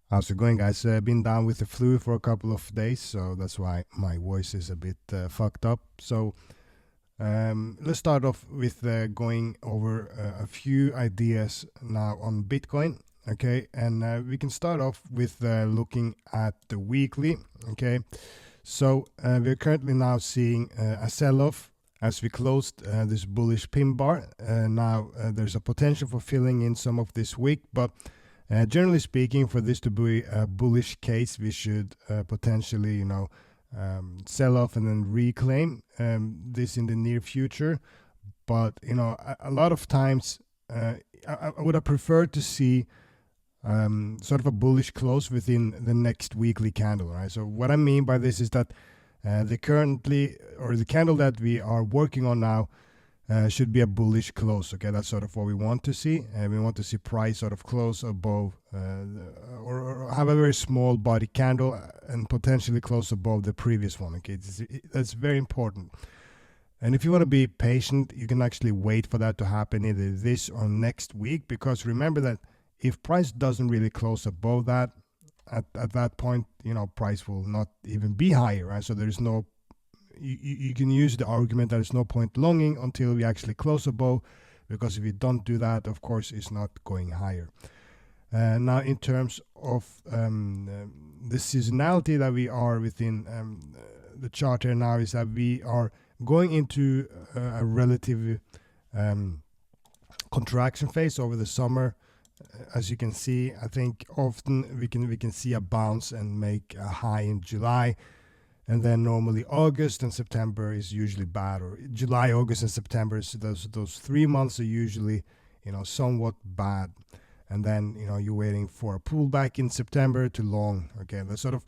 How's it going, guys? Been down with the flu for a couple of days, so that's why my voice is a bit fucked up. So let's start off with going over a few ideas now on Bitcoin. Okay, and we can start off with looking at the weekly. Okay, so we're currently now seeing a sell-off as we closed this bullish pin bar. Now there's a potential for filling in some of this week, but generally speaking, for this to be a bullish case, we should potentially, sell off and then reclaim this in the near future. But a lot of times, I would have preferred to see sort of a bullish close within the next weekly candle, right? So what I mean by this is that the candle that we are working on now should be a bullish close. Okay, that's sort of what we want to see. We want to see price sort of close above or have a very small body candle and potentially close above the previous one. Okay, that's very important. And if you want to be patient, you can actually wait for that to happen either this or next week, because remember that if price doesn't really close above that, at that point, price will not even be higher, right? So there's no you can use the argument that there's no point longing until we actually close above, because if you don't do that, of course, it's not going higher. Now, in terms of the seasonality that we are within the chart here now, is that we are going into a relative contraction phase over the summer. As you can see, I think often we can see a bounce and make a high in July. And then normally August and September is usually bad, or July, August, and September. So those 3 months are usually, somewhat bad. And then, you're waiting for a pullback in September to long. Okay, that's sort of,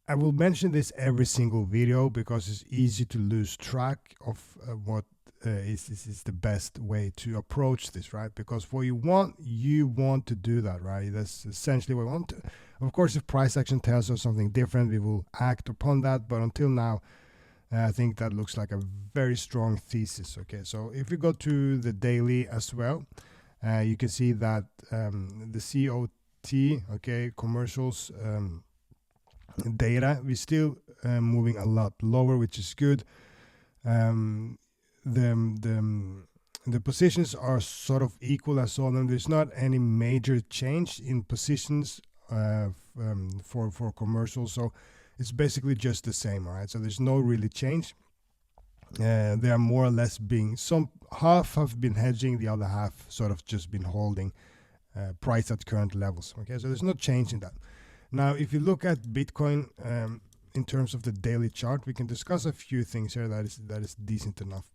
I will mention this every single video because it's easy to lose track of what is the best way to approach this, right? Because what you want to do that, right? That's essentially what we want to. Of course, if price action tells us something different, we will act upon that. But until now, I think that looks like a very strong thesis. Okay, so if we go to the daily as well, you can see that the COT, okay, commercials data, we're still moving a lot lower, which is good. The positions are sort of equal as all, and there's not any major change in positions for commercials, so it's basically just the same. All right, so there's no really change. They are more or less being, some half have been hedging, the other half sort of just been holding price at current levels. Okay, so there's no change in that. Now, if you look at Bitcoin in terms of the daily chart, we can discuss a few things here that is decent enough.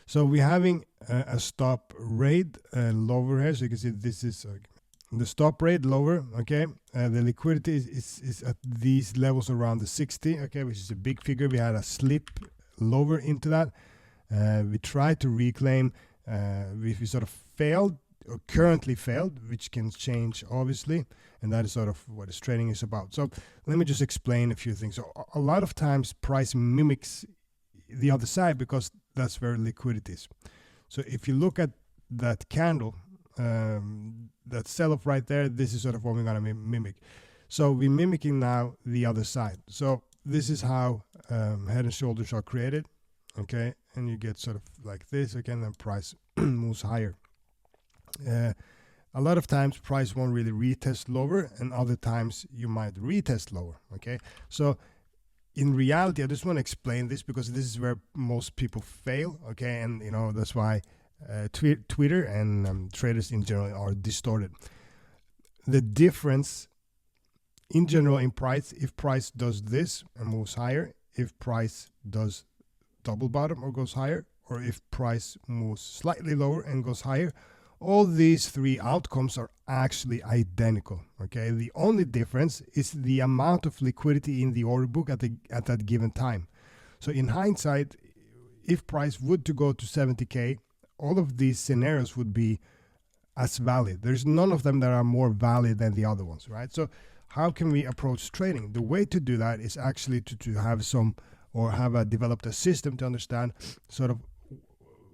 So we're having a stop rate lower here. So you can see this is the stop rate lower. Okay, the liquidity is at these levels around the 60. Okay, which is a big figure. We had a slip lower into that. We tried to reclaim. We sort of failed, or currently failed, which can change obviously, and that is sort of what this trading is about. So let me just explain a few things. So a lot of times price mimics the other side because that's where liquidity is. So if you look at that candle, that sell-off right there, this is sort of what we're going to mimic. So we're mimicking now the other side. So this is how head and shoulders are created. Okay, and you get sort of like this again, then price moves higher. A lot of times price won't really retest lower, and other times you might retest lower. Okay, so in reality, I just want to explain this because this is where most people fail. Okay, and that's why Twitter and traders in general are distorted. The difference in general in price, if price does this and moves higher, if price does double bottom or goes higher, or if price moves slightly lower and goes higher, all these three outcomes are actually identical. Okay, the only difference is the amount of liquidity in the order book at that given time. So in hindsight, if price would to go to 70k, all of these scenarios would be as valid. There's none of them that are more valid than the other ones, right? So how can we approach trading? The way to do that is actually to have some, or have developed a system to understand sort of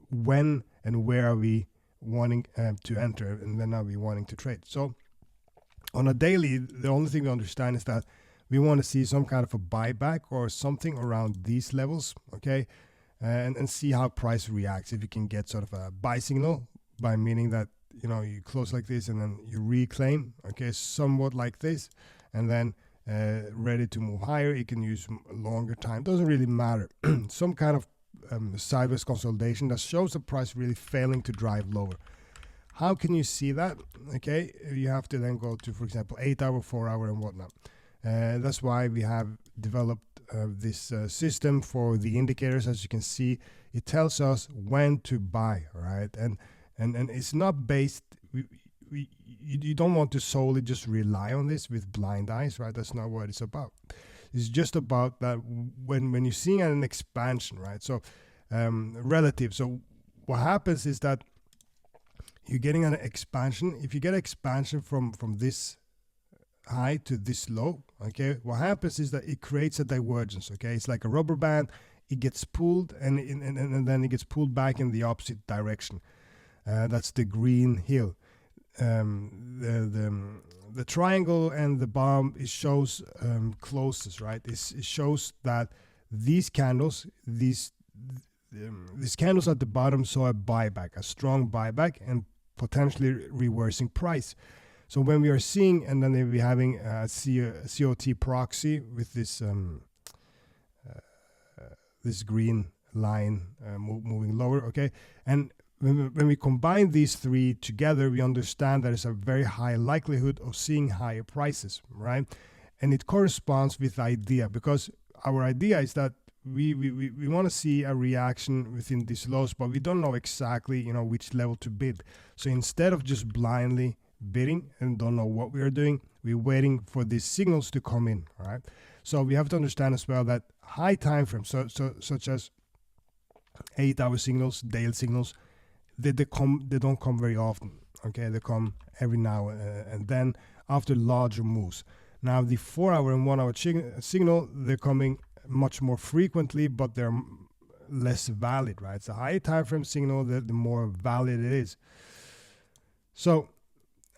when and where are we wanting to enter, and when are we wanting to trade. So On a daily, the only thing we understand is that we want to see some kind of a buyback or something around these levels, okay, and see how price reacts. If you can get sort of a buy signal, by meaning that you close like this and then you reclaim, okay, somewhat like this, and then ready to move higher. You can use longer time, doesn't really matter. Some kind of sideways consolidation that shows the price really failing to drive lower. How can you see that? Okay, you have to then go to, for example, 8 hour, 4 hour, and whatnot. That's why we have developed this system for the indicators. As you can see, it tells us when to buy, right? And it's not based. You don't want to solely just rely on this with blind eyes, right? That's not what it's about. It's just about that when you're seeing an expansion, right? So relative. So what happens is that you're getting an expansion. If you get expansion from this high to this low, okay, what happens is that it creates a divergence, okay? It's like a rubber band. It gets pulled and then it gets pulled back in the opposite direction. That's the green hill. The triangle and the bomb, it shows closest, right? It shows that these candles, these candles at the bottom saw a buyback, a strong buyback, and potentially reversing price. So when we are seeing, and then we're having a COT proxy with this this green line moving lower, okay? And when we combine these three together, we understand there is a very high likelihood of seeing higher prices, right? And it corresponds with the idea, because our idea is that we want to see a reaction within these lows, but we don't know exactly which level to bid. So instead of just blindly bidding and don't know what we are doing, we're waiting for these signals to come in, all right? So we have to understand as well that high time frames, such as 8 hour signals, daily signals, they don't come very often, okay? They come every now and then after larger moves. Now the 4 hour and 1 hour signal, they're coming much more frequently, but they're less valid, right? It's a high time frame signal, the more valid it is. So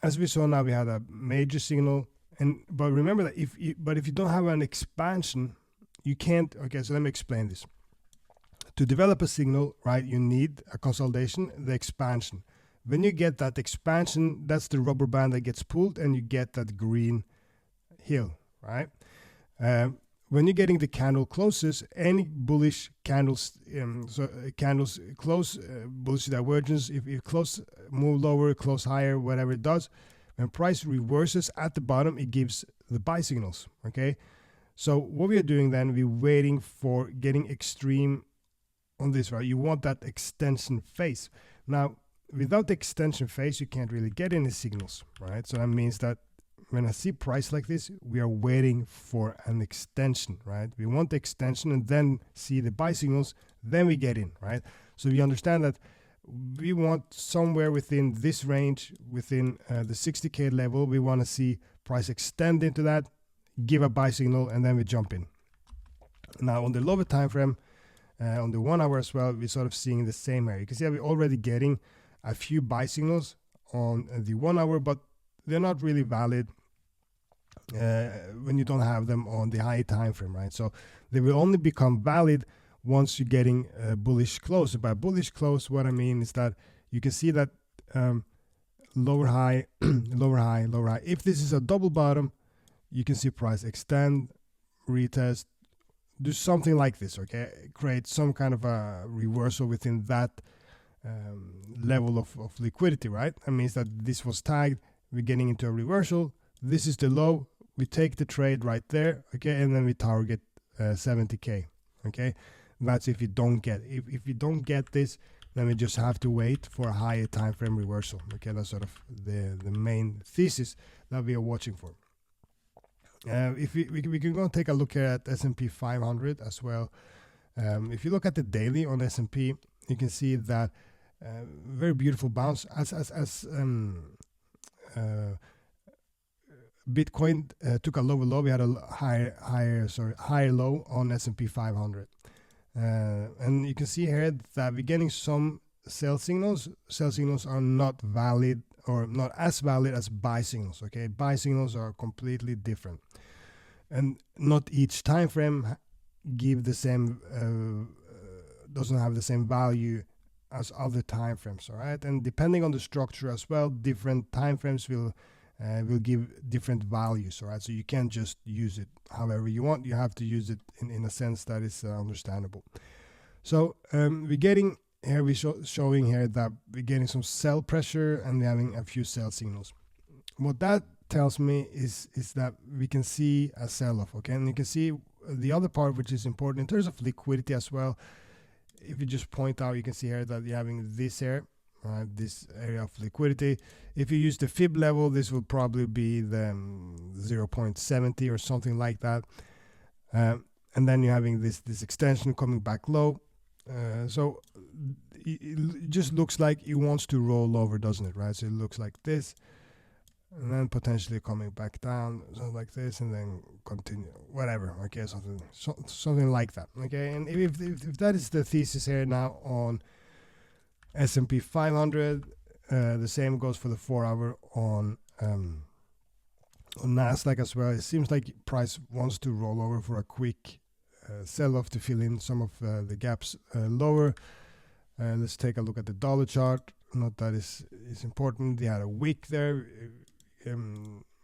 as we saw now, we had a major signal, but remember that if you don't have an expansion, you can't. Okay, so let me explain this. To develop a signal, right, you need a consolidation, the expansion. When you get that expansion, that's the rubber band that gets pulled, and you get that green hill, right? When you're getting the candle closest, any bullish candles, candles close, bullish divergence, if you close, move lower, close higher, whatever it does, when price reverses at the bottom, it gives the buy signals, okay? So what we are doing then, we're waiting for getting extreme on this, right? You want that extension phase. Now, without the extension phase, you can't really get any signals, right? So that means that when I see price like this, we are waiting for an extension, right? We want the extension and then see the buy signals, then we get in, right? So we understand that we want somewhere within this range, within the 60K level, we want to see price extend into that, give a buy signal, and then we jump in. Now on the lower time frame, on the 1 hour as well, we're sort of seeing the same area. You can see we're already getting a few buy signals on the 1 hour, but they're not really valid when you don't have them on the high time frame, right? So they will only become valid once you're getting bullish close. By bullish close, what I mean is that you can see that lower high, lower high, lower high. If this is a double bottom, you can see price extend, retest, do something like this, okay? Create some kind of a reversal within that level of liquidity, right? That means that this was tagged, we're getting into a reversal, this is the low, we take the trade right there, okay? And then we target 70K, okay? That's if you don't get if you don't get this, then we just have to wait for a higher time frame reversal, okay? That's sort of the main thesis that we are watching for. If we can go and take a look at S&P 500 as well. If you look at the daily on S&P, you can see that very beautiful bounce as Bitcoin took a lower low. We had a higher low on S&P 500, and you can see here that we're getting some sell signals. Sell signals are not valid or not as valid as buy signals. Okay, buy signals are completely different, and not each time frame give the same doesn't have the same value as other time frames. All right, and depending on the structure as well, different time frames will give different values. All right, so you can't just use it however you want. You have to use it in a sense that is understandable. So we're getting here, showing here that we're getting some sell pressure and we're having a few sell signals. What that tells me is that we can see a sell-off. Okay, and you can see the other part, which is important in terms of liquidity as well. If you just point out, you can see here that you're having this here, right, this area of liquidity. If you use the fib level, this will probably be the 0.70 or something like that. And then you're having this extension coming back low. So it just looks like it wants to roll over, doesn't it? Right? So it looks like this, and then potentially coming back down, something like this, and then continue, whatever. Okay, something like that. Okay, and if that is the thesis here now on S&P 500, the same goes for the 4-hour on Nasdaq as well. It seems like price wants to roll over for a quick sell-off to fill in some of the gaps lower. Let's take a look at the dollar chart. Not that is important. They had a wick there,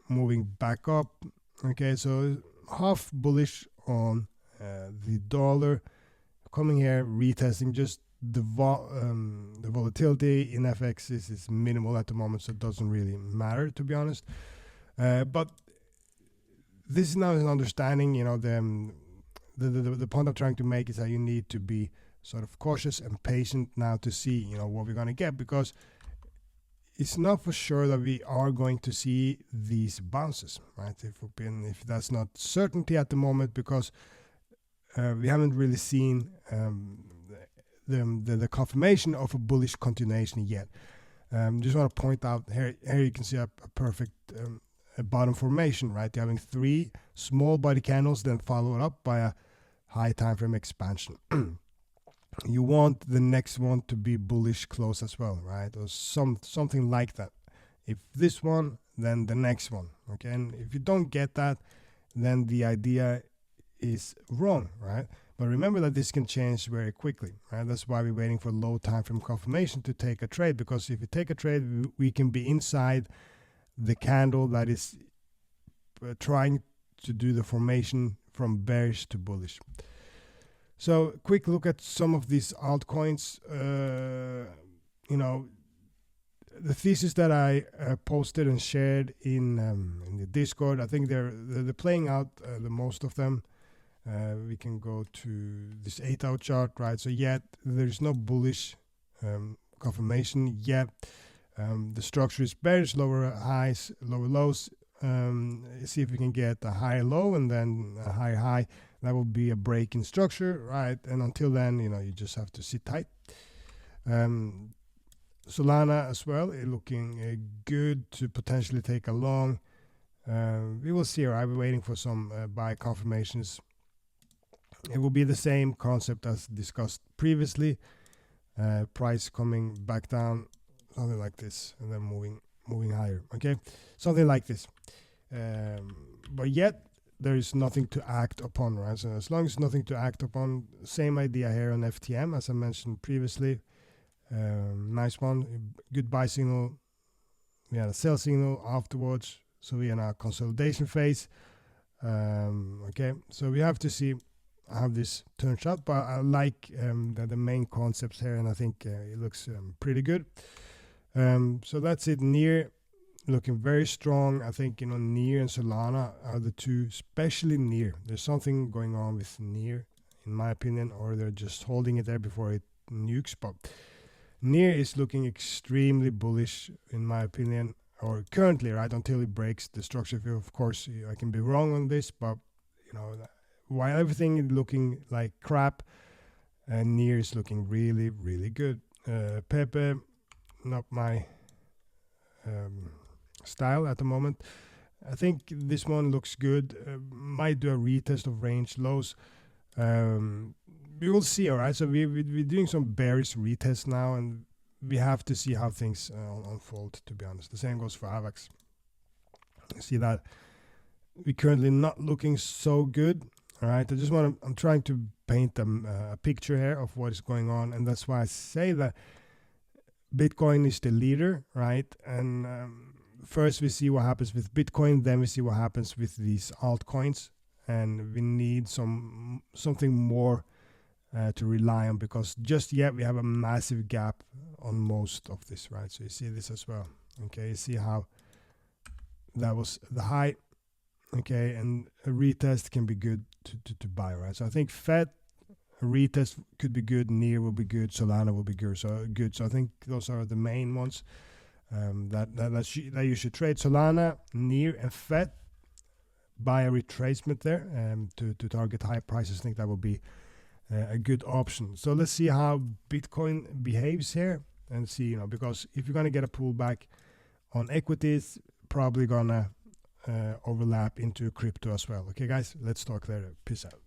moving back up. Okay, so half bullish on the dollar, coming here, retesting. Just the volatility in FX is minimal at the moment, so it doesn't really matter, to be honest. But this is now an understanding. You know, the point I'm trying to make is that you need to be sort of cautious and patient now to see, you know, what we're going to get, because it's not for sure that we are going to see these bounces, right? If that's not certainty at the moment, because we haven't really seen the confirmation of a bullish continuation yet. Just want to point out here you can see a perfect a bottom formation, right? You're having 3 small body candles, then followed up by a high time frame expansion. You want the next one to be bullish close as well, right? Or something like that. If this one, then the next one. Okay, and if you don't get that, then the idea is wrong, right? But remember that this can change very quickly, right? That's why we're waiting for low time frame confirmation to take a trade, because if you take a trade, we can be inside the candle that is trying to do the formation from bearish to bullish. So quick look at some of these altcoins. You know, the thesis that I posted and shared in the Discord, I think they're playing out, the most of them. We can go to this 8-hour chart, right? So yet there's no bullish confirmation yet. The structure is bearish, lower highs, lower lows. See if we can get a higher low and then a higher high. That will be a break in structure, right? And until then, you know, you just have to sit tight. Solana as well, looking good to potentially take a long. We will see. Right? We're waiting for some buy confirmations. It will be the same concept as discussed previously. Price coming back down, something like this, and then moving higher. Okay, something like this. But yet there is nothing to act upon, right? So as long as nothing to act upon, same idea here on FTM as I mentioned previously. Nice one, good buy signal. We had a sell signal afterwards, so we're in a consolidation phase. Okay, so we have to see how this turns out, but I like the main concepts here, and I think it looks pretty good. So that's it. Near looking very strong. I think, you know, Near and Solana are the two, especially Near. There's something going on with Near, in my opinion, or they're just holding it there before it nukes. But Near is looking extremely bullish, in my opinion, or currently, right, until it breaks the structure. Of course, I can be wrong on this, but, you know, while everything is looking like crap, Near is looking really, really good. Pepe, not my style at the moment. I think this one looks good. Might do a retest of range lows. We will see. All right, so we're doing some bearish retest now, and we have to see how things unfold, to be honest. The same goes for AVAX. See that we're currently not looking so good. All right, I'm trying to paint a picture here of what is going on, and that's why I say that Bitcoin is the leader, right? And first we see what happens with Bitcoin, then we see what happens with these altcoins, and we need something more to rely on, because just yet we have a massive gap on most of this, right? So you see this as well. Okay, you see how that was the high. Okay, and a retest can be good to buy, right? So I think Fed, a retest could be good, NEAR will be good, Solana will be good. So I think those are the main ones that you should trade. Solana, NEAR, and Fed. Buy a retracement there to target high prices. I think that will be a good option. So let's see how Bitcoin behaves here, and see, because if you're gonna get a pullback on equities, probably gonna overlap into crypto as well. Okay, guys, let's talk later. Peace out.